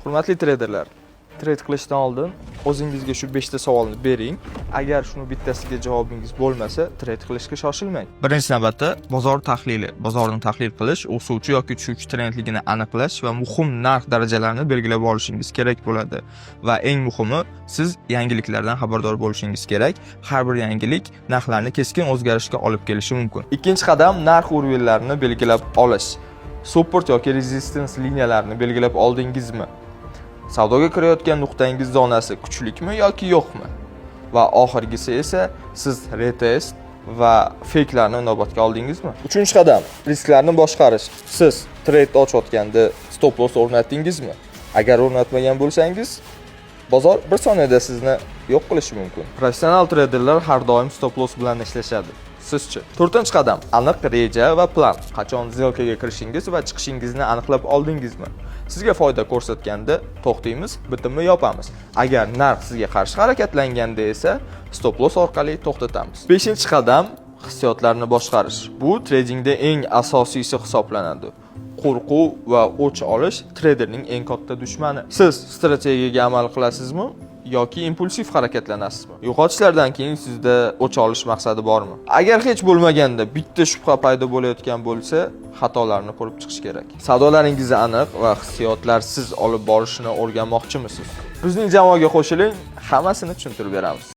Hurmatli treyderlar, trade qilishdan oldin o'zingizga shu 5 ta savolni bering. Agar shuni bittasiga javobingiz bo'lmasa, trade qilishga shoshilmang. Birinchi navbatda bozor tahlili, bozorni tahlil qilish, o'suvchi yoki tushuvchi trendligini aniqlash va muhim narx darajalarini belgilab olishingiz kerak bo'ladi. Va eng muhimi, siz yangiliklardan xabardor bo'lishingiz kerak. Har bir yangilik narxlarni keskin o'zgarishga olib kelishi mumkin. Ikkinchi qadam narx urvillarini belgilab olish. Support yoki resistance liniyalarini belgilab oldingizmi? Savdoga kirayotgan nuqtangiz zonasi kuchlikmi yoki yo'qmi? Va oxirgisi esa siz retest va fake'larni inobatga oldingizmi? Uchinchi qadam, risklarni boshqarish. Siz trade ochayotganda stop loss o'rnatdingizmi? Agar o'rnatmagan bo'lsangiz, bozor bir soniyada sizni yo'q qilishi mumkin. Professional treyderlar har doim stop loss bilan ishlashadi. Sizchi? To'rtinchi qadam, aniq reja va plan. Qachon zelkaga kirishingiz va chiqishingizni aniqlab oldingizmi? Sizga foyda ko'rsatganda to'xtaymiz, bitimni yopamiz. Agar narx sizga qarshi harakatlanganda esa stop loss orqali to'xtatamiz. Beshinchi qadam, hissiyotlarni boshqarish. Bu tradingda eng asosiysi hisoblanadi. Qo'rquv va o'ch olish treyderning eng katta dushmani. Siz strategiyaga amal qilasizmi yoki impulsiv harakatlanasizmi? Yo'qotishlardan keyin sizda o'ch olish maqsadi bormi? Agar hech bo'lmaganda bitta shubha paydo bo'layotgan bo'lsa, xatolarni ko'rib chiqish kerak. Savdolaringizni aniq va hissiyotlarsiz olib borishni o'rganmoqchimisiz? Bizning jamoaga qo'shiling, hammasini tushuntirib beramiz.